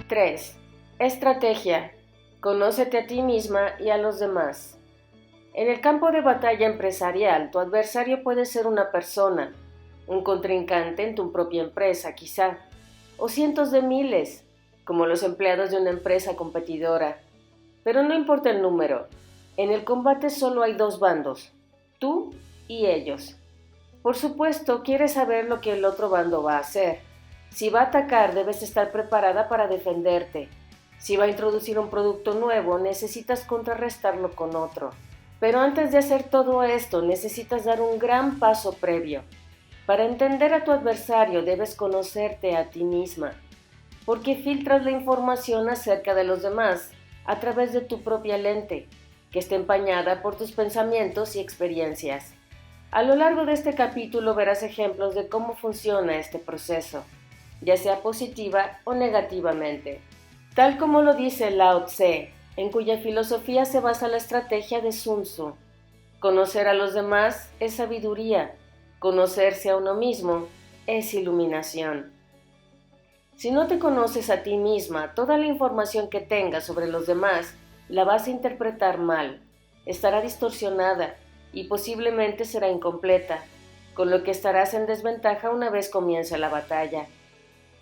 3. Estrategia. Conócete a ti misma y a los demás. En el campo de batalla empresarial, tu adversario puede ser una persona, un contrincante en tu propia empresa quizá, o cientos de miles, como los empleados de una empresa competidora. Pero no importa el número, en el combate solo hay dos bandos, tú y ellos. Por supuesto, quieres saber lo que el otro bando va a hacer. Si va a atacar, debes estar preparada para defenderte. Si va a introducir un producto nuevo, necesitas contrarrestarlo con otro. Pero antes de hacer todo esto, necesitas dar un gran paso previo. Para entender a tu adversario, debes conocerte a ti misma, porque filtras la información acerca de los demás a través de tu propia lente, que está empañada por tus pensamientos y experiencias. A lo largo de este capítulo verás ejemplos de cómo funciona este proceso, ya sea positiva o negativamente. Tal como lo dice Lao Tse, en cuya filosofía se basa la estrategia de Sun Tzu. Conocer a los demás es sabiduría, conocerse a uno mismo es iluminación. Si no te conoces a ti misma, toda la información que tengas sobre los demás la vas a interpretar mal, estará distorsionada y posiblemente será incompleta, con lo que estarás en desventaja una vez comience la batalla.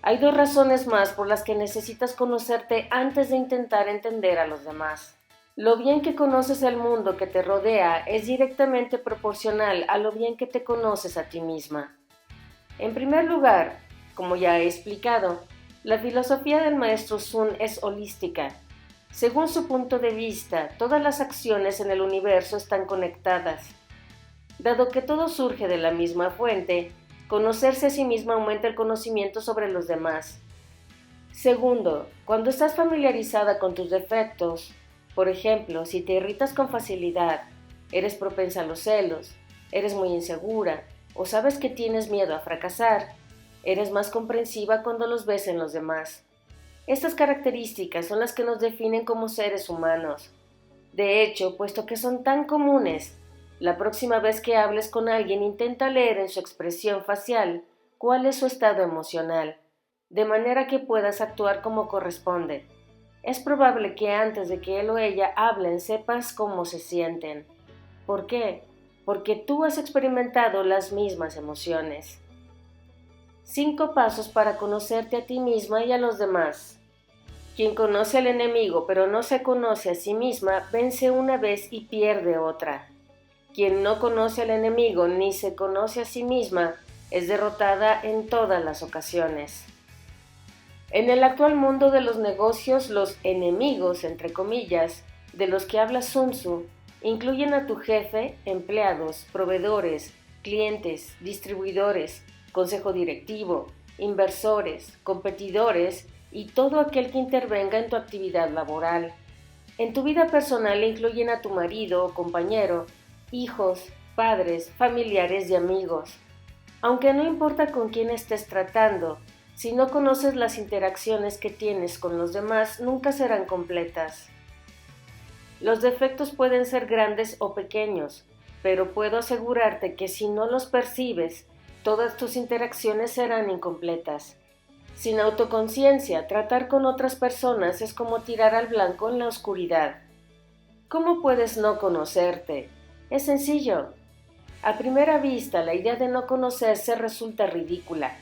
Hay dos razones más por las que necesitas conocerte antes de intentar entender a los demás. Lo bien que conoces el mundo que te rodea es directamente proporcional a lo bien que te conoces a ti misma. En primer lugar, como ya he explicado, la filosofía del maestro Sun es holística. Según su punto de vista, todas las acciones en el universo están conectadas. Dado que todo surge de la misma fuente, conocerse a sí misma aumenta el conocimiento sobre los demás. Segundo, cuando estás familiarizada con tus defectos, por ejemplo, si te irritas con facilidad, eres propensa a los celos, eres muy insegura o sabes que tienes miedo a fracasar, eres más comprensiva cuando los ves en los demás. Estas características son las que nos definen como seres humanos. De hecho, puesto que son tan comunes, la próxima vez que hables con alguien intenta leer en su expresión facial cuál es su estado emocional, de manera que puedas actuar como corresponde. Es probable que antes de que él o ella hablen sepas cómo se sienten. ¿Por qué? Porque tú has experimentado las mismas emociones. 5 pasos para conocerte a ti misma y a los demás. Quien conoce al enemigo pero no se conoce a sí misma, vence una vez y pierde otra. Quien no conoce al enemigo ni se conoce a sí misma, es derrotada en todas las ocasiones. En el actual mundo de los negocios, los enemigos, entre comillas, de los que habla Sun Tzu, incluyen a tu jefe, empleados, proveedores, clientes, distribuidores, consejo directivo, inversores, competidores y todo aquel que intervenga en tu actividad laboral. En tu vida personal incluyen a tu marido o compañero, hijos, padres, familiares y amigos. Aunque no importa con quién estés tratando, si no conoces las interacciones que tienes con los demás, nunca serán completas. Los defectos pueden ser grandes o pequeños, pero puedo asegurarte que si no los percibes, todas tus interacciones serán incompletas. Sin autoconciencia, tratar con otras personas es como tirar al blanco en la oscuridad. ¿Cómo puedes no conocerte? Es sencillo. A primera vista, la idea de no conocerse resulta ridícula,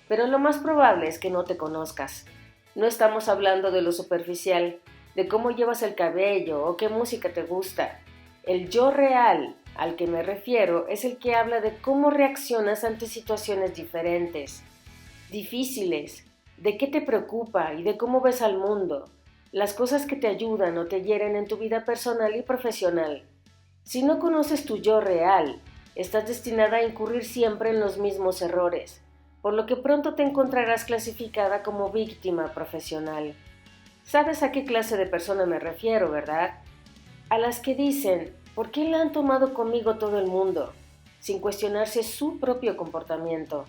pero lo más probable es que no te conozcas. No estamos hablando de lo superficial, de cómo llevas el cabello o qué música te gusta. El yo real al que me refiero es el que habla de cómo reaccionas ante situaciones diferentes, difíciles, de qué te preocupa y de cómo ves al mundo, las cosas que te ayudan o te hieren en tu vida personal y profesional. Si no conoces tu yo real, estás destinada a incurrir siempre en los mismos errores, por lo que pronto te encontrarás clasificada como víctima profesional. ¿Sabes a qué clase de persona me refiero, verdad? A las que dicen, ¿por qué la han tomado conmigo todo el mundo?, sin cuestionarse su propio comportamiento.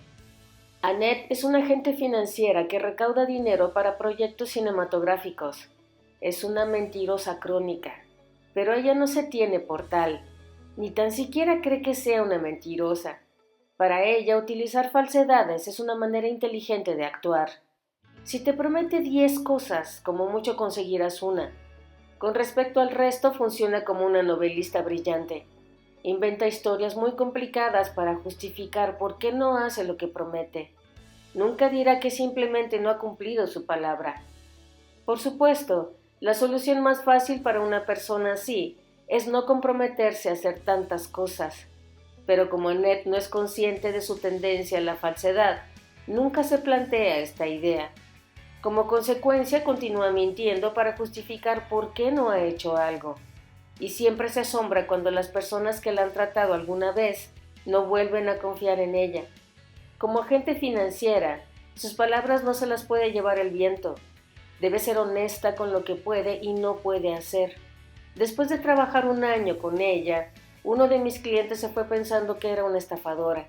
Annette es una agente financiera que recauda dinero para proyectos cinematográficos. Es una mentirosa crónica, pero ella no se tiene por tal, ni tan siquiera cree que sea una mentirosa. Para ella, utilizar falsedades es una manera inteligente de actuar. Si te promete 10 cosas, como mucho conseguirás una. Con respecto al resto, funciona como una novelista brillante. Inventa historias muy complicadas para justificar por qué no hace lo que promete. Nunca dirá que simplemente no ha cumplido su palabra. Por supuesto, la solución más fácil para una persona así es no comprometerse a hacer tantas cosas. Pero como Annette no es consciente de su tendencia a la falsedad, nunca se plantea esta idea. Como consecuencia, continúa mintiendo para justificar por qué no ha hecho algo. Y siempre se asombra cuando las personas que la han tratado alguna vez no vuelven a confiar en ella. Como agente financiera, sus palabras no se las puede llevar el viento. Debe ser honesta con lo que puede y no puede hacer. Después de trabajar un año con ella, uno de mis clientes se fue pensando que era una estafadora.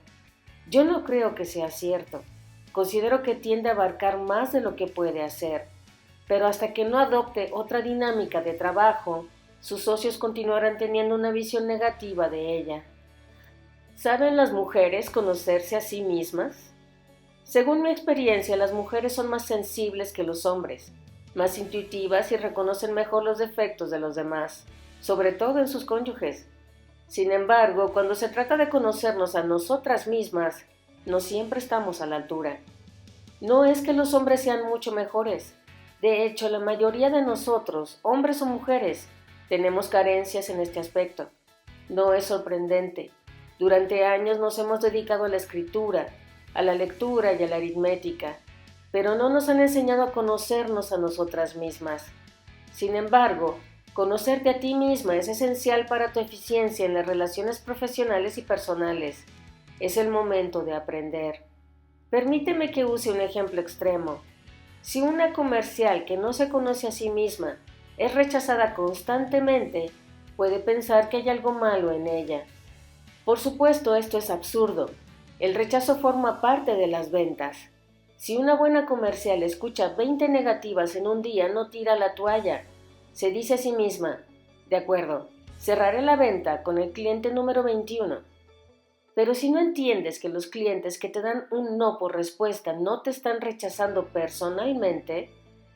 Yo no creo que sea cierto. Considero que tiende a abarcar más de lo que puede hacer. Pero hasta que no adopte otra dinámica de trabajo, sus socios continuarán teniendo una visión negativa de ella. ¿Saben las mujeres conocerse a sí mismas? Según mi experiencia, las mujeres son más sensibles que los hombres, más intuitivas y reconocen mejor los defectos de los demás, sobre todo en sus cónyuges. Sin embargo, cuando se trata de conocernos a nosotras mismas, no siempre estamos a la altura. No es que los hombres sean mucho mejores. De hecho, la mayoría de nosotros, hombres o mujeres, tenemos carencias en este aspecto. No es sorprendente. Durante años nos hemos dedicado a la escritura, a la lectura y a la aritmética, pero no nos han enseñado a conocernos a nosotras mismas. Sin embargo, conocerte a ti misma es esencial para tu eficiencia en las relaciones profesionales y personales. Es el momento de aprender. Permíteme que use un ejemplo extremo. Si una comercial que no se conoce a sí misma es rechazada constantemente, puede pensar que hay algo malo en ella. Por supuesto, esto es absurdo. El rechazo forma parte de las ventas. Si una buena comercial escucha 20 negativas en un día, no tira la toalla. Se dice a sí misma, de acuerdo, cerraré la venta con el cliente número 21. Pero si no entiendes que los clientes que te dan un no por respuesta no te están rechazando personalmente,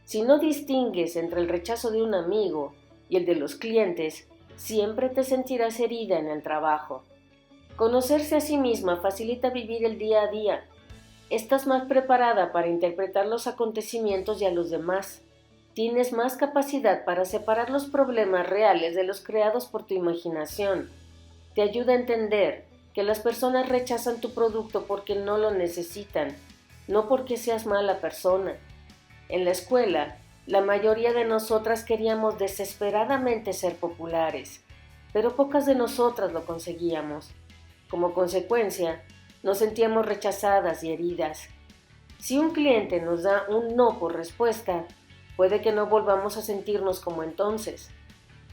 si no distingues entre el rechazo de un amigo y el de los clientes, siempre te sentirás herida en el trabajo. Conocerse a sí misma facilita vivir el día a día. Estás más preparada para interpretar los acontecimientos y a los demás. Tienes más capacidad para separar los problemas reales de los creados por tu imaginación. Te ayuda a entender que las personas rechazan tu producto porque no lo necesitan, no porque seas mala persona. En la escuela, la mayoría de nosotras queríamos desesperadamente ser populares, pero pocas de nosotras lo conseguíamos. Como consecuencia, nos sentíamos rechazadas y heridas. Si un cliente nos da un no por respuesta, puede que no volvamos a sentirnos como entonces.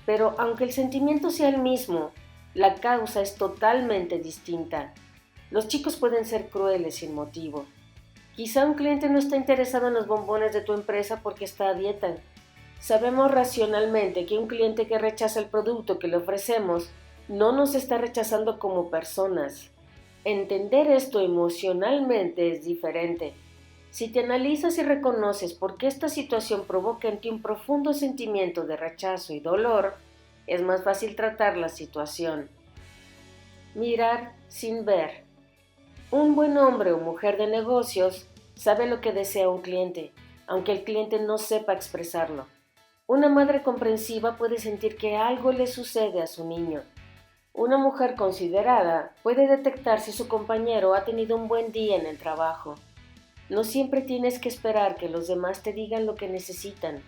Pero aunque el sentimiento sea el mismo, la causa es totalmente distinta. Los chicos pueden ser crueles sin motivo. Quizá un cliente no está interesado en los bombones de tu empresa porque está a dieta. Sabemos racionalmente que un cliente que rechaza el producto que le ofrecemos no nos está rechazando como personas. Entender esto emocionalmente es diferente. Si te analizas y reconoces por qué esta situación provoca en ti un profundo sentimiento de rechazo y dolor, es más fácil tratar la situación. Mirar sin ver. Un buen hombre o mujer de negocios sabe lo que desea un cliente, aunque el cliente no sepa expresarlo. Una madre comprensiva puede sentir que algo le sucede a su niño. Una mujer considerada puede detectar si su compañero ha tenido un buen día en el trabajo. No siempre tienes que esperar que los demás te digan lo que necesitan.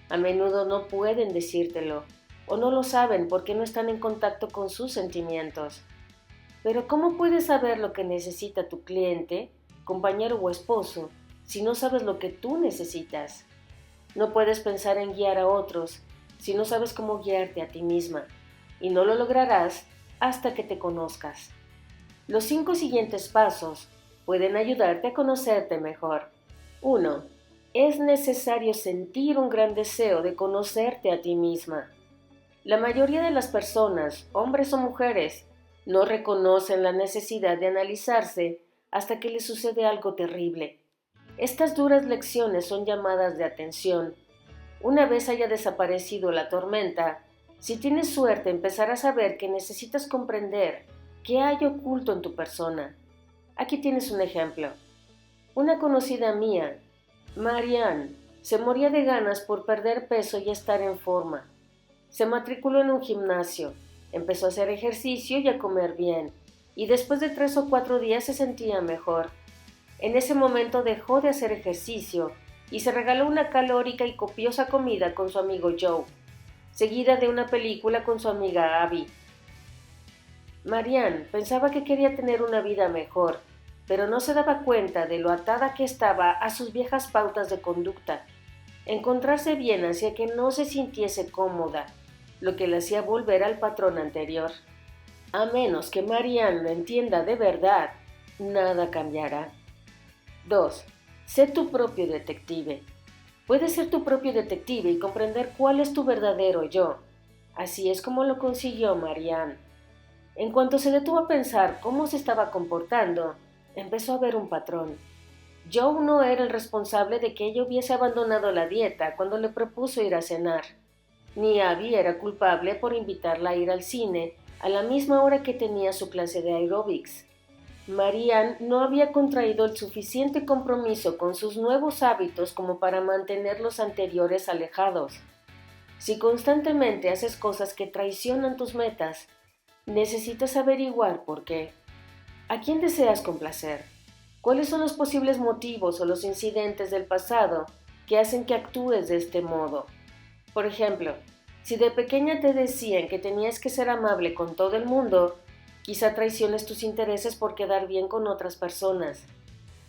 A menudo no pueden decírtelo, o no lo saben porque no están en contacto con sus sentimientos. Pero ¿cómo puedes saber lo que necesita tu cliente, compañero o esposo, si no sabes lo que tú necesitas? No puedes pensar en guiar a otros si no sabes cómo guiarte a ti misma, y no lo lograrás hasta que te conozcas. Los 5 siguientes pasos pueden ayudarte a conocerte mejor. 1. Es necesario sentir un gran deseo de conocerte a ti misma. La mayoría de las personas, hombres o mujeres, no reconocen la necesidad de analizarse hasta que les sucede algo terrible. Estas duras lecciones son llamadas de atención. Una vez haya desaparecido la tormenta, si tienes suerte empezarás a ver que necesitas comprender qué hay oculto en tu persona. Aquí tienes un ejemplo. Una conocida mía, Marianne, se moría de ganas por perder peso y estar en forma. Se matriculó en un gimnasio, empezó a hacer ejercicio y a comer bien, y después de 3 o 4 días se sentía mejor. En ese momento dejó de hacer ejercicio y se regaló una calórica y copiosa comida con su amigo Joe, seguida de una película con su amiga Abby. Marianne pensaba que quería tener una vida mejor, pero no se daba cuenta de lo atada que estaba a sus viejas pautas de conducta. Encontrarse bien hacía que no se sintiese cómoda, lo que le hacía volver al patrón anterior. A menos que Marianne lo entienda de verdad, nada cambiará. 2. Sé tu propio detective. Puedes ser tu propio detective y comprender cuál es tu verdadero yo. Así es como lo consiguió Marianne. En cuanto se detuvo a pensar cómo se estaba comportando, empezó a ver un patrón. Joe no era el responsable de que ella hubiese abandonado la dieta cuando le propuso ir a cenar. Ni Abby era culpable por invitarla a ir al cine a la misma hora que tenía su clase de aeróbics. Marianne no había contraído el suficiente compromiso con sus nuevos hábitos como para mantener los anteriores alejados. Si constantemente haces cosas que traicionan tus metas, necesitas averiguar por qué. ¿A quién deseas complacer? ¿Cuáles son los posibles motivos o los incidentes del pasado que hacen que actúes de este modo? Por ejemplo, si de pequeña te decían que tenías que ser amable con todo el mundo, quizá traiciones tus intereses por quedar bien con otras personas.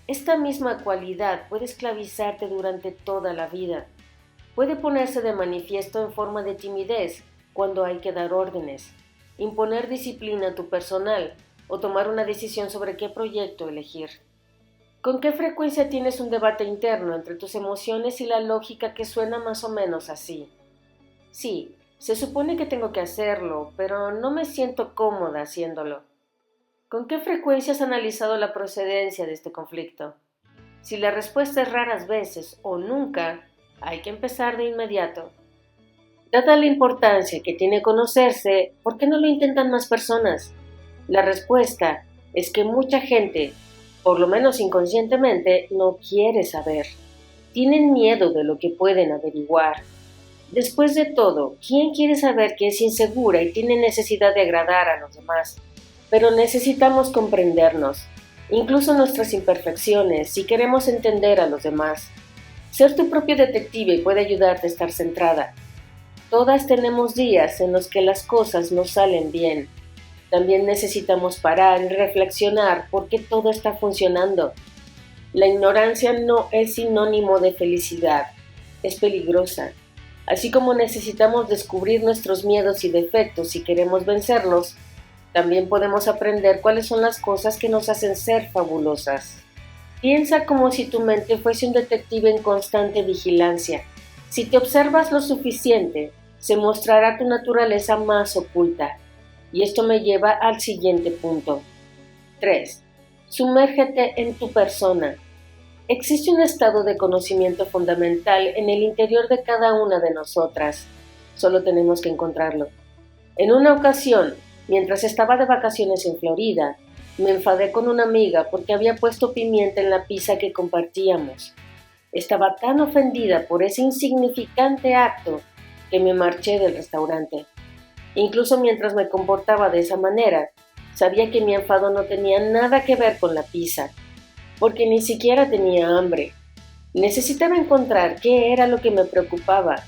Esta misma cualidad puede esclavizarte durante toda la vida. Puede ponerse de manifiesto en forma de timidez cuando hay que dar órdenes, imponer disciplina a tu personal o tomar una decisión sobre qué proyecto elegir. ¿Con qué frecuencia tienes un debate interno entre tus emociones y la lógica que suena más o menos así? Sí, se supone que tengo que hacerlo, pero no me siento cómoda haciéndolo. ¿Con qué frecuencia has analizado la procedencia de este conflicto? Si la respuesta es raras veces o nunca, hay que empezar de inmediato. Dada la importancia que tiene conocerse, ¿por qué no lo intentan más personas? La respuesta es que mucha gente, por lo menos inconscientemente, no quiere saber. Tienen miedo de lo que pueden averiguar. Después de todo, ¿quién quiere saber que es insegura y tiene necesidad de agradar a los demás? Pero necesitamos comprendernos, incluso nuestras imperfecciones, si queremos entender a los demás. Ser tu propio detective puede ayudarte a estar centrada. Todas tenemos días en los que las cosas no salen bien. También necesitamos parar y reflexionar por qué todo está funcionando. La ignorancia no es sinónimo de felicidad, es peligrosa. Así como necesitamos descubrir nuestros miedos y defectos si queremos vencerlos, también podemos aprender cuáles son las cosas que nos hacen ser fabulosas. Piensa como si tu mente fuese un detective en constante vigilancia. Si te observas lo suficiente, se mostrará tu naturaleza más oculta. Y esto me lleva al siguiente punto. 3. Sumérgete en tu persona. Existe un estado de conocimiento fundamental en el interior de cada una de nosotras. Solo tenemos que encontrarlo. En una ocasión, mientras estaba de vacaciones en Florida, me enfadé con una amiga porque había puesto pimienta en la pizza que compartíamos. Estaba tan ofendida por ese insignificante acto que me marché del restaurante. Incluso mientras me comportaba de esa manera, sabía que mi enfado no tenía nada que ver con la pizza, porque ni siquiera tenía hambre. Necesitaba encontrar qué era lo que me preocupaba,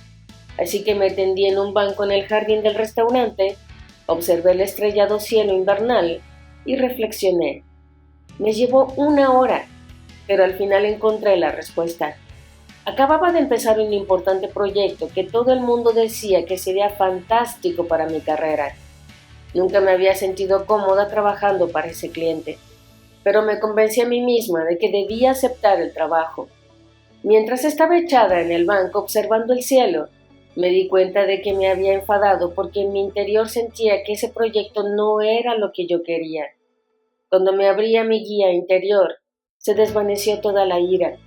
así que me tendí en un banco en el jardín del restaurante, observé el estrellado cielo invernal y reflexioné. Me llevó 1 hora, pero al final encontré la respuesta. Acababa de empezar un importante proyecto que todo el mundo decía que sería fantástico para mi carrera. Nunca me había sentido cómoda trabajando para ese cliente, pero me convencí a mí misma de que debía aceptar el trabajo. Mientras estaba echada en el banco observando el cielo, me di cuenta de que me había enfadado porque en mi interior sentía que ese proyecto no era lo que yo quería. Cuando me abrí a mi guía interior, se desvaneció toda la ira.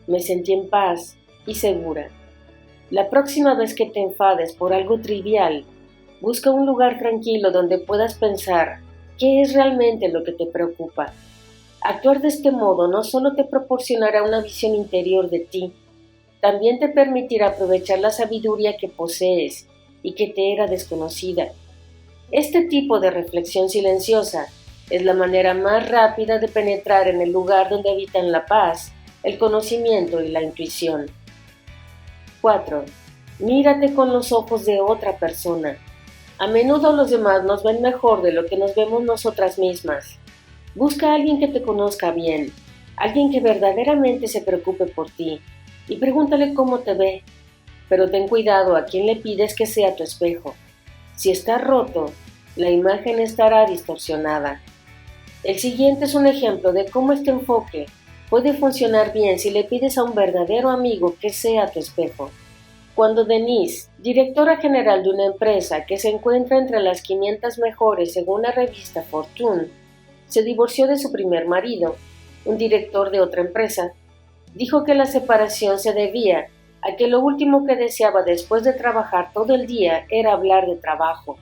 Me sentí en paz y segura. La próxima vez que te enfades por algo trivial, busca un lugar tranquilo donde puedas pensar qué es realmente lo que te preocupa. Actuar de este modo no solo te proporcionará una visión interior de ti, también te permitirá aprovechar la sabiduría que posees y que te era desconocida. Este tipo de reflexión silenciosa es la manera más rápida de penetrar en el lugar donde habitan la paz, el conocimiento y la intuición. 4. Mírate con los ojos de otra persona. A menudo los demás nos ven mejor de lo que nos vemos nosotras mismas. Busca a alguien que te conozca bien, alguien que verdaderamente se preocupe por ti, y pregúntale cómo te ve. Pero ten cuidado a quién le pides que sea tu espejo. Si está roto, la imagen estará distorsionada. El siguiente es un ejemplo de cómo este enfoque puede funcionar bien si le pides a un verdadero amigo que sea tu espejo. Cuando Denise, directora general de una empresa que se encuentra entre las 500 mejores según la revista Fortune, se divorció de su primer marido, un director de otra empresa, dijo que la separación se debía a que lo último que deseaba después de trabajar todo el día era hablar de trabajo.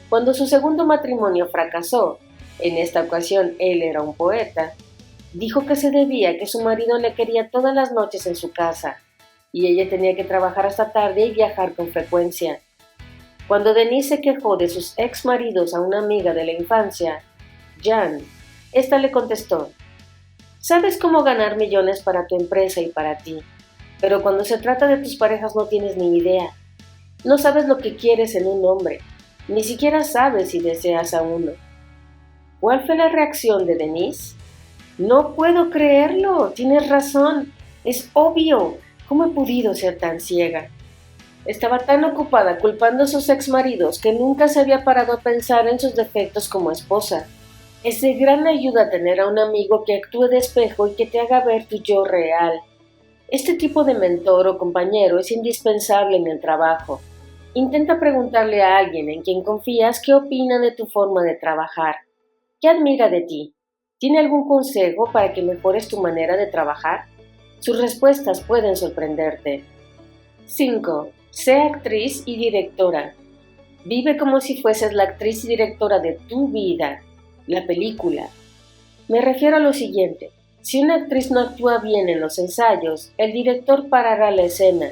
Cuando su segundo matrimonio fracasó, en esta ocasión él era un poeta, dijo que se debía a que su marido le quería todas las noches en su casa, y ella tenía que trabajar hasta tarde y viajar con frecuencia. Cuando Denise se quejó de sus ex maridos a una amiga de la infancia, Jan, esta le contestó: sabes cómo ganar millones para tu empresa y para ti, pero cuando se trata de tus parejas no tienes ni idea. No sabes lo que quieres en un hombre, ni siquiera sabes si deseas a uno. ¿Cuál fue la reacción de Denise? No puedo creerlo, tienes razón, es obvio. ¿Cómo he podido ser tan ciega? Estaba tan ocupada culpando a sus exmaridos que nunca se había parado a pensar en sus defectos como esposa. Es de gran ayuda tener a un amigo que actúe de espejo y que te haga ver tu yo real. Este tipo de mentor o compañero es indispensable en el trabajo. Intenta preguntarle a alguien en quien confías qué opina de tu forma de trabajar. ¿Qué admira de ti? ¿Tiene algún consejo para que mejores tu manera de trabajar? Sus respuestas pueden sorprenderte. 5. Sé actriz y directora. Vive como si fueses la actriz y directora de tu vida, la película. Me refiero a lo siguiente. Si una actriz no actúa bien en los ensayos, el director parará la escena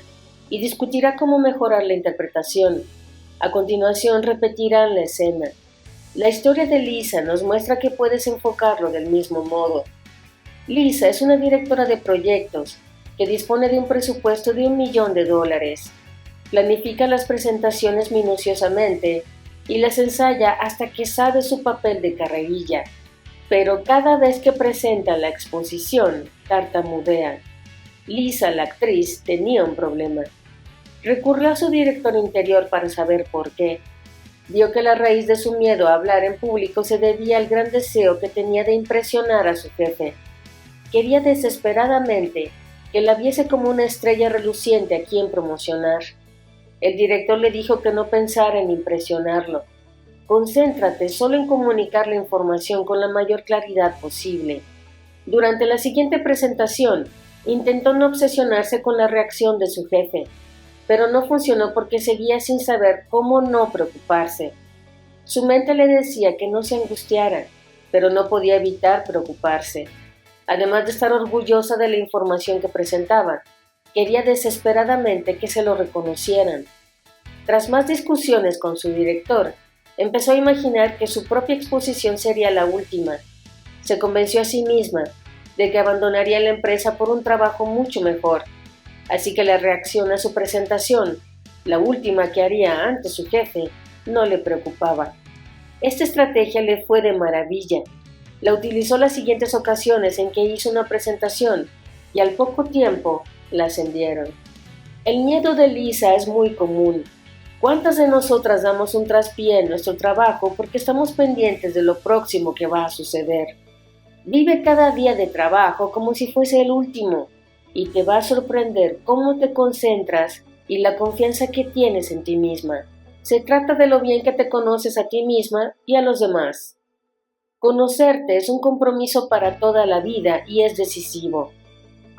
y discutirá cómo mejorar la interpretación. A continuación repetirán la escena. La historia de Lisa nos muestra que puedes enfocarlo del mismo modo. Lisa es una directora de proyectos que dispone de un presupuesto de $1 millón. Planifica las presentaciones minuciosamente y las ensaya hasta que sabe su papel de carrerilla. Pero cada vez que presenta la exposición, tartamudea. Lisa, la actriz, tenía un problema. Recurrió a su director interior para saber por qué. Vio que la raíz de su miedo a hablar en público se debía al gran deseo que tenía de impresionar a su jefe. Quería desesperadamente que la viese como una estrella reluciente a quien promocionar. El director le dijo que no pensara en impresionarlo. Concéntrate solo en comunicar la información con la mayor claridad posible. Durante la siguiente presentación, intentó no obsesionarse con la reacción de su jefe, pero no funcionó porque seguía sin saber cómo no preocuparse. Su mente le decía que no se angustiara, pero no podía evitar preocuparse. Además de estar orgullosa de la información que presentaba, quería desesperadamente que se lo reconocieran. Tras más discusiones con su director, empezó a imaginar que su propia exposición sería la última. Se convenció a sí misma de que abandonaría la empresa por un trabajo mucho mejor, así que la reacción a su presentación, la última que haría ante su jefe, no le preocupaba. Esta estrategia le fue de maravilla. La utilizó las siguientes ocasiones en que hizo una presentación y al poco tiempo la ascendieron. El miedo de Lisa es muy común. ¿Cuántas de nosotras damos un traspié en nuestro trabajo porque estamos pendientes de lo próximo que va a suceder? Vive cada día de trabajo como si fuese el último y te va a sorprender cómo te concentras y la confianza que tienes en ti misma. Se trata de lo bien que te conoces a ti misma y a los demás. Conocerte es un compromiso para toda la vida y es decisivo.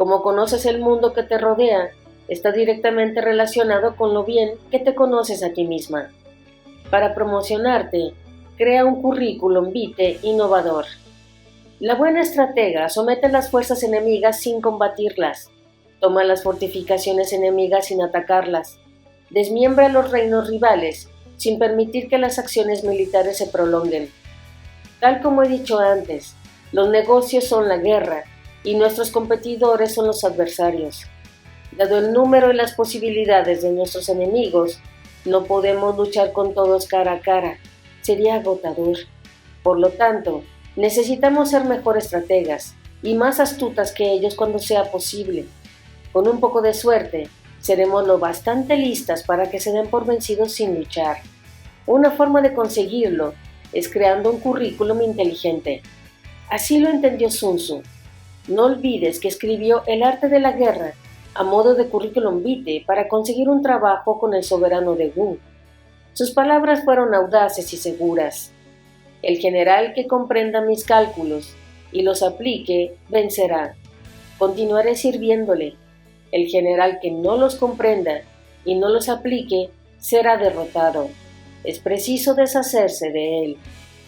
Como conoces el mundo que te rodea, está directamente relacionado con lo bien que te conoces a ti misma. Para promocionarte, crea un currículum vitae innovador. La buena estratega somete a las fuerzas enemigas sin combatirlas, toma las fortificaciones enemigas sin atacarlas, desmiembra a los reinos rivales sin permitir que las acciones militares se prolonguen. Tal como he dicho antes, los negocios son la guerra y nuestros competidores son los adversarios. Dado el número y las posibilidades de nuestros enemigos, no podemos luchar con todos cara a cara. Sería agotador. Por lo tanto, necesitamos ser mejor estrategas y más astutas que ellos cuando sea posible. Con un poco de suerte, seremos lo bastante listas para que se den por vencidos sin luchar. Una forma de conseguirlo es creando un currículum inteligente. Así lo entendió Sun Tzu. No olvides que escribió El arte de la guerra a modo de currículum vitae para conseguir un trabajo con el soberano de Wu. Sus palabras fueron audaces y seguras. El general que comprenda mis cálculos y los aplique, vencerá. Continuaré sirviéndole. El general que no los comprenda y no los aplique, será derrotado. Es preciso deshacerse de él.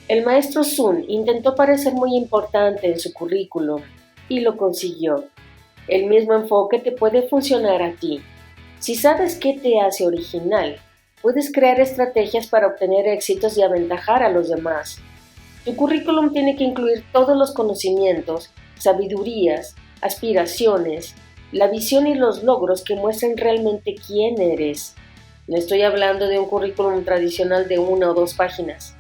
El maestro Sun intentó parecer muy importante en su currículum y lo consiguió. El mismo enfoque te puede funcionar a ti. Si sabes qué te hace original, puedes crear estrategias para obtener éxitos y aventajar a los demás. Tu currículum tiene que incluir todos los conocimientos, sabidurías, aspiraciones, la visión y los logros que muestren realmente quién eres. No estoy hablando de un currículum tradicional de 1 o 2 páginas.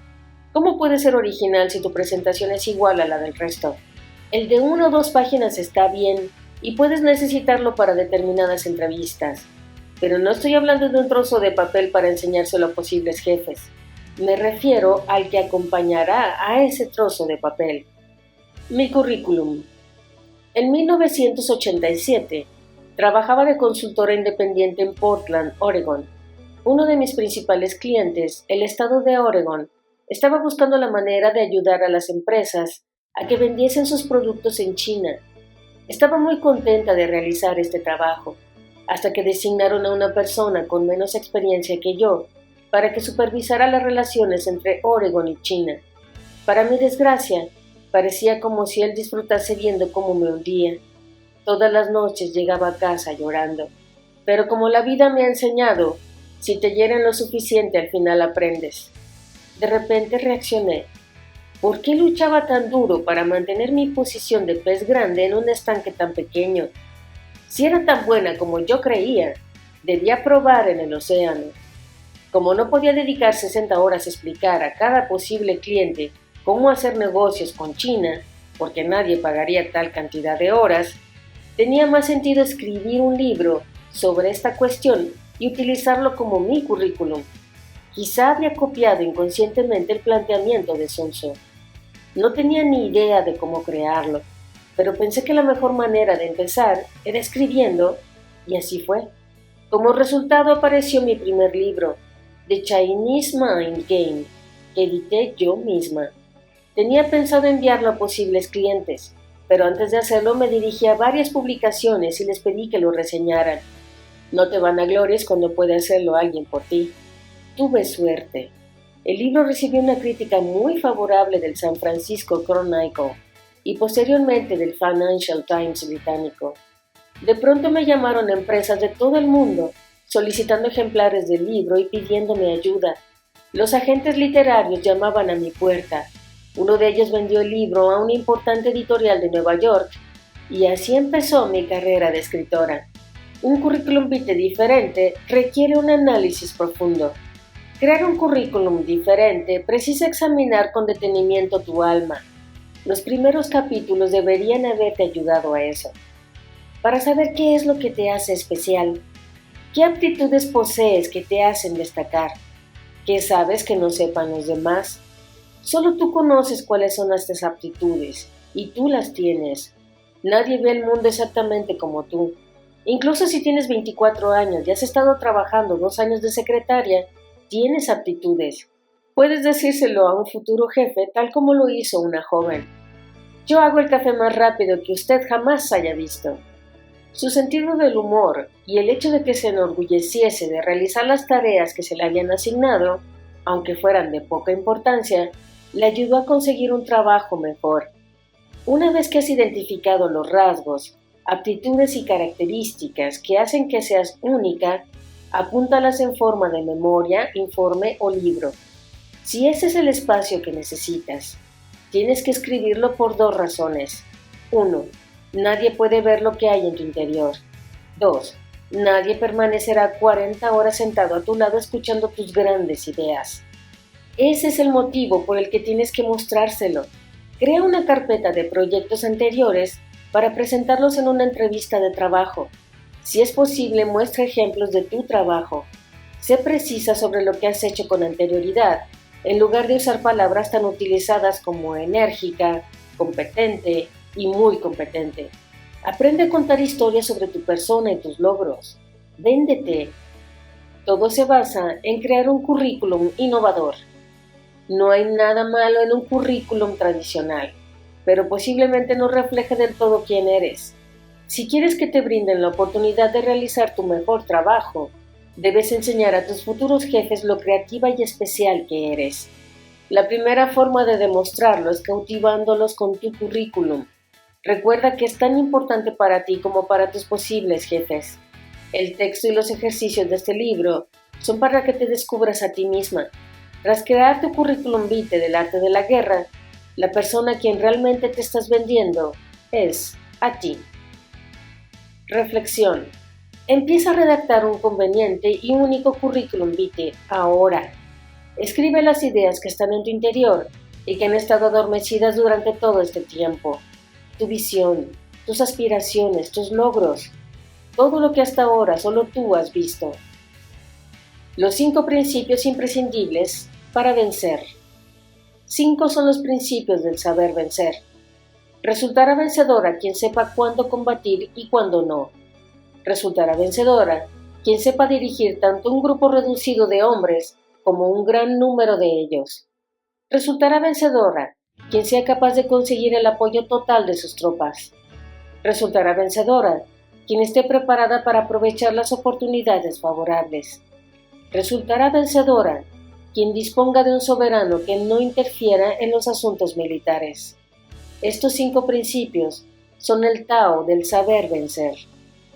¿Cómo puede ser original si tu presentación es igual a la del resto? El de 1 o 2 páginas está bien y puedes necesitarlo para determinadas entrevistas, pero no estoy hablando de un trozo de papel para enseñárselo a posibles jefes. Me refiero al que acompañará a ese trozo de papel. Mi currículum. En 1987, trabajaba de consultora independiente en Portland, Oregon. Uno de mis principales clientes, el estado de Oregon, estaba buscando la manera de ayudar a las empresas a que vendiesen sus productos en China. Estaba muy contenta de realizar este trabajo, hasta que designaron a una persona con menos experiencia que yo para que supervisara las relaciones entre Oregon y China. Para mi desgracia, parecía como si él disfrutase viendo cómo me hundía. Todas las noches llegaba a casa llorando. Pero como la vida me ha enseñado, si te hieren lo suficiente al final aprendes. De repente reaccioné. ¿Por qué luchaba tan duro para mantener mi posición de pez grande en un estanque tan pequeño? Si era tan buena como yo creía, debía probar en el océano. Como no podía dedicar 60 horas a explicar a cada posible cliente cómo hacer negocios con China, porque nadie pagaría tal cantidad de horas, tenía más sentido escribir un libro sobre esta cuestión y utilizarlo como mi currículum. Quizá había copiado inconscientemente el planteamiento de Sun Tzu. No tenía ni idea de cómo crearlo, pero pensé que la mejor manera de empezar era escribiendo, y así fue. Como resultado apareció mi primer libro, The Chinese Mind Game, que edité yo misma. Tenía pensado enviarlo a posibles clientes, pero antes de hacerlo me dirigí a varias publicaciones y les pedí que lo reseñaran. No te vanaglories cuando puede hacerlo alguien por ti. Tuve suerte. El libro recibió una crítica muy favorable del San Francisco Chronicle y posteriormente del Financial Times británico. De pronto me llamaron empresas de todo el mundo solicitando ejemplares del libro y pidiéndome ayuda. Los agentes literarios llamaban a mi puerta. Uno de ellos vendió el libro a una importante editorial de Nueva York y así empezó mi carrera de escritora. Un currículum vitae diferente requiere un análisis profundo. Crear un currículum diferente precisa examinar con detenimiento tu alma. Los primeros capítulos deberían haberte ayudado a eso. Para saber qué es lo que te hace especial, qué aptitudes posees que te hacen destacar, qué sabes que no sepan los demás. Solo tú conoces cuáles son estas aptitudes y tú las tienes. Nadie ve el mundo exactamente como tú. Incluso si tienes 24 años y has estado trabajando 2 años de secretaria, tienes aptitudes. Puedes decírselo a un futuro jefe tal como lo hizo una joven. Yo hago el café más rápido que usted jamás haya visto. Su sentido del humor y el hecho de que se enorgulleciese de realizar las tareas que se le habían asignado, aunque fueran de poca importancia, le ayudó a conseguir un trabajo mejor. Una vez que has identificado los rasgos, aptitudes y características que hacen que seas única, apúntalas en forma de memoria, informe o libro. Si ese es el espacio que necesitas, tienes que escribirlo por dos razones. 1. Nadie puede ver lo que hay en tu interior. 2. Nadie permanecerá 40 horas sentado a tu lado escuchando tus grandes ideas. Ese es el motivo por el que tienes que mostrárselo. Crea una carpeta de proyectos anteriores para presentarlos en una entrevista de trabajo. Si es posible, muestra ejemplos de tu trabajo. Sé precisa sobre lo que has hecho con anterioridad, en lugar de usar palabras tan utilizadas como enérgica, competente y muy competente. Aprende a contar historias sobre tu persona y tus logros. Véndete. Todo se basa en crear un currículum innovador. No hay nada malo en un currículum tradicional, pero posiblemente no refleje del todo quién eres. Si quieres que te brinden la oportunidad de realizar tu mejor trabajo, debes enseñar a tus futuros jefes lo creativa y especial que eres. La primera forma de demostrarlo es cautivándolos con tu currículum. Recuerda que es tan importante para ti como para tus posibles jefes. El texto y los ejercicios de este libro son para que te descubras a ti misma. Tras crear tu currículum vitae del arte de la guerra, la persona a quien realmente te estás vendiendo es a ti. Reflexión. Empieza a redactar un conveniente y único currículum vitae ahora. Escribe las ideas que están en tu interior y que han estado adormecidas durante todo este tiempo. Tu visión, tus aspiraciones, tus logros, todo lo que hasta ahora solo tú has visto. Los 5 principios imprescindibles para vencer. 5 son los principios del saber vencer. Resultará vencedora quien sepa cuándo combatir y cuándo no. Resultará vencedora quien sepa dirigir tanto un grupo reducido de hombres como un gran número de ellos. Resultará vencedora quien sea capaz de conseguir el apoyo total de sus tropas. Resultará vencedora quien esté preparada para aprovechar las oportunidades favorables. Resultará vencedora quien disponga de un soberano que no interfiera en los asuntos militares. Estos 5 principios son el Tao del saber vencer.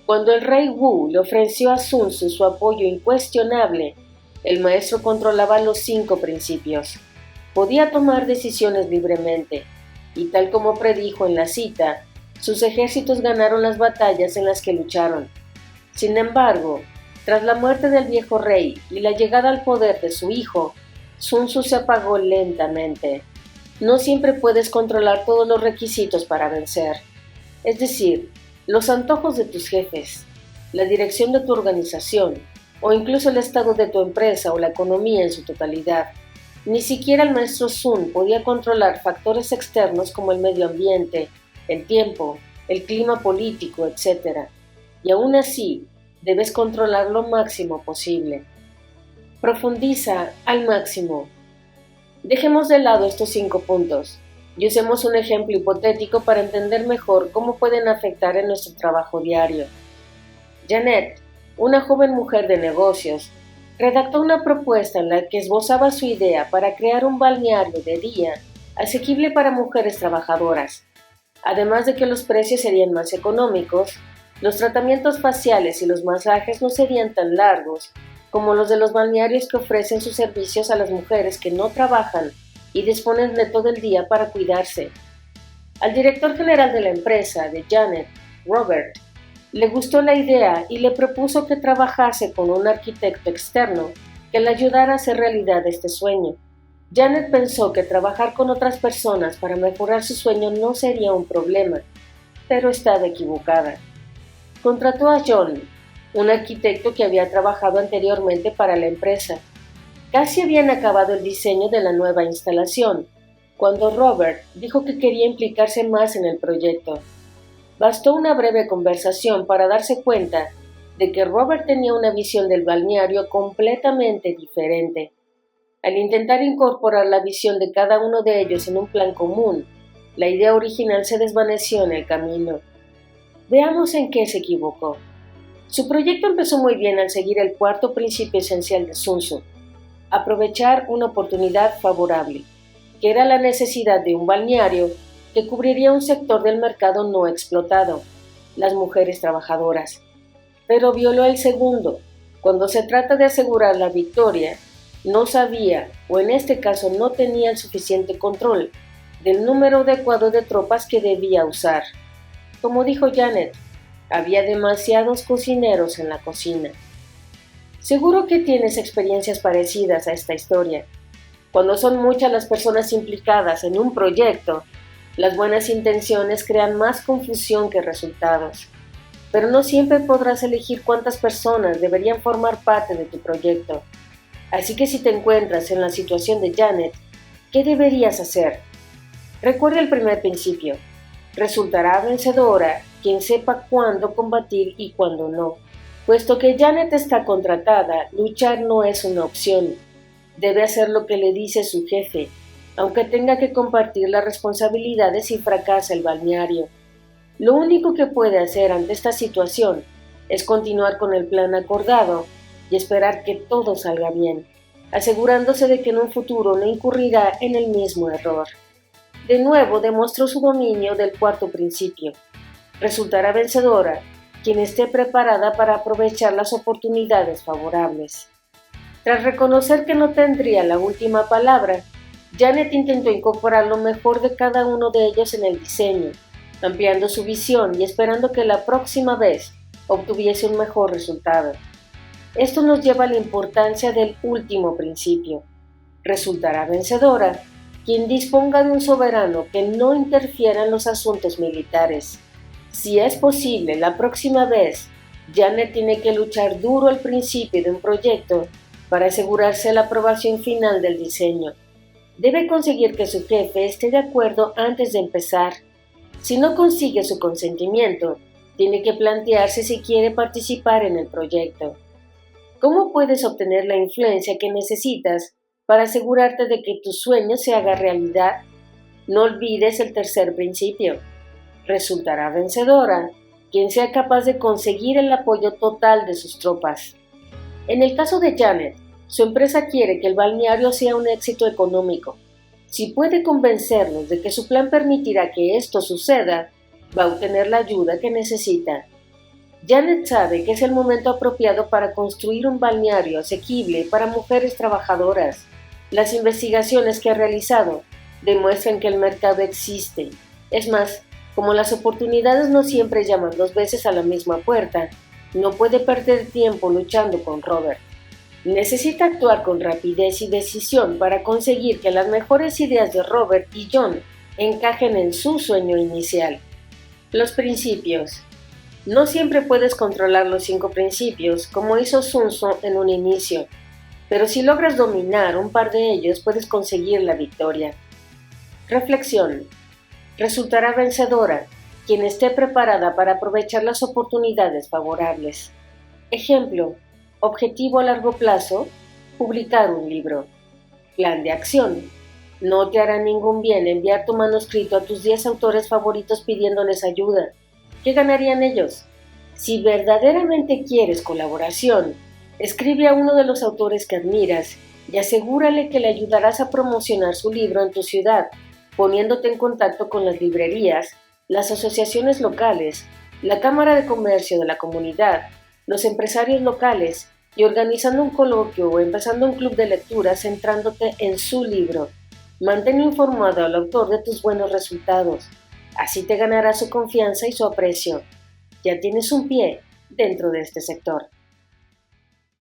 Cuando el rey Wu le ofreció a Sun Tzu su apoyo incuestionable, el maestro controlaba los 5 principios. Podía tomar decisiones libremente, y tal como predijo en la cita, sus ejércitos ganaron las batallas en las que lucharon. Sin embargo, tras la muerte del viejo rey y la llegada al poder de su hijo, Sun Tzu se apagó lentamente. No siempre puedes controlar todos los requisitos para vencer, es decir, los antojos de tus jefes, la dirección de tu organización o incluso el estado de tu empresa o la economía en su totalidad. Ni siquiera el maestro Sun podía controlar factores externos como el medio ambiente, el tiempo, el clima político, etc. Y aún así, debes controlar lo máximo posible. Profundiza al máximo. Dejemos de lado estos 5 puntos y usemos un ejemplo hipotético para entender mejor cómo pueden afectar en nuestro trabajo diario. Janet, una joven mujer de negocios, redactó una propuesta en la que esbozaba su idea para crear un balneario de día asequible para mujeres trabajadoras. Además de que los precios serían más económicos, los tratamientos faciales y los masajes no serían tan largos como los de los balnearios que ofrecen sus servicios a las mujeres que no trabajan y disponen de todo el día para cuidarse. Al director general de la empresa, de Janet, Robert, le gustó la idea y le propuso que trabajase con un arquitecto externo que le ayudara a hacer realidad este sueño. Janet pensó que trabajar con otras personas para mejorar su sueño no sería un problema, pero estaba equivocada. Contrató a John, un arquitecto que había trabajado anteriormente para la empresa. Casi habían acabado el diseño de la nueva instalación, cuando Robert dijo que quería implicarse más en el proyecto. Bastó una breve conversación para darse cuenta de que Robert tenía una visión del balneario completamente diferente. Al intentar incorporar la visión de cada uno de ellos en un plan común, la idea original se desvaneció en el camino. Veamos en qué se equivocó. Su proyecto empezó muy bien al seguir el cuarto principio esencial de Sun Tzu: aprovechar una oportunidad favorable, que era la necesidad de un balneario que cubriría un sector del mercado no explotado, las mujeres trabajadoras. Pero violó el segundo. Cuando se trata de asegurar la victoria, no sabía, o en este caso no tenía el suficiente control del número adecuado de tropas que debía usar. Como dijo Janet, había demasiados cocineros en la cocina. Seguro que tienes experiencias parecidas a esta historia. Cuando son muchas las personas implicadas en un proyecto, las buenas intenciones crean más confusión que resultados. Pero no siempre podrás elegir cuántas personas deberían formar parte de tu proyecto. Así que si te encuentras en la situación de Janet, ¿qué deberías hacer? Recuerda el primer principio: resultará vencedora quien sepa cuándo combatir y cuándo no. Puesto que Janet está contratada, luchar no es una opción. Debe hacer lo que le dice su jefe, aunque tenga que compartir las responsabilidades si fracasa el balneario. Lo único que puede hacer ante esta situación es continuar con el plan acordado y esperar que todo salga bien, asegurándose de que en un futuro no incurrirá en el mismo error. De nuevo demostró su dominio del cuarto principio: resultará vencedora quien esté preparada para aprovechar las oportunidades favorables. Tras reconocer que no tendría la última palabra, Janet intentó incorporar lo mejor de cada uno de ellos en el diseño, ampliando su visión y esperando que la próxima vez obtuviese un mejor resultado. Esto nos lleva a la importancia del último principio: resultará vencedora quien disponga de un soberano que no interfiera en los asuntos militares. Si es posible, la próxima vez, Janet tiene que luchar duro al principio de un proyecto para asegurarse la aprobación final del diseño. Debe conseguir que su jefe esté de acuerdo antes de empezar. Si no consigue su consentimiento, tiene que plantearse si quiere participar en el proyecto. ¿Cómo puedes obtener la influencia que necesitas para asegurarte de que tu sueño se haga realidad? No olvides el tercer principio: resultará vencedora quien sea capaz de conseguir el apoyo total de sus tropas. En el caso de Janet, su empresa quiere que el balneario sea un éxito económico. Si puede convencerlos de que su plan permitirá que esto suceda, va a obtener la ayuda que necesita. Janet sabe que es el momento apropiado para construir un balneario asequible para mujeres trabajadoras. Las investigaciones que ha realizado demuestran que el mercado existe. Es más, como las oportunidades no siempre llaman dos veces a la misma puerta, no puede perder tiempo luchando con Robert. Necesita actuar con rapidez y decisión para conseguir que las mejores ideas de Robert y John encajen en su sueño inicial. Los principios. No siempre puedes controlar los 5 principios, como hizo Sun Tzu en un inicio, pero si logras dominar un par de ellos, puedes conseguir la victoria. Reflexión. Resultará vencedora quien esté preparada para aprovechar las oportunidades favorables. Ejemplo: objetivo a largo plazo: publicar un libro. Plan de acción: no te hará ningún bien enviar tu manuscrito a tus 10 autores favoritos pidiéndoles ayuda. ¿Qué ganarían ellos? Si verdaderamente quieres colaboración, escribe a uno de los autores que admiras y asegúrale que le ayudarás a promocionar su libro en tu ciudad, poniéndote en contacto con las librerías, las asociaciones locales, la Cámara de Comercio de la comunidad, los empresarios locales y organizando un coloquio o empezando un club de lectura centrándote en su libro. Mantén informado al autor de tus buenos resultados. Así te ganará su confianza y su aprecio. Ya tienes un pie dentro de este sector.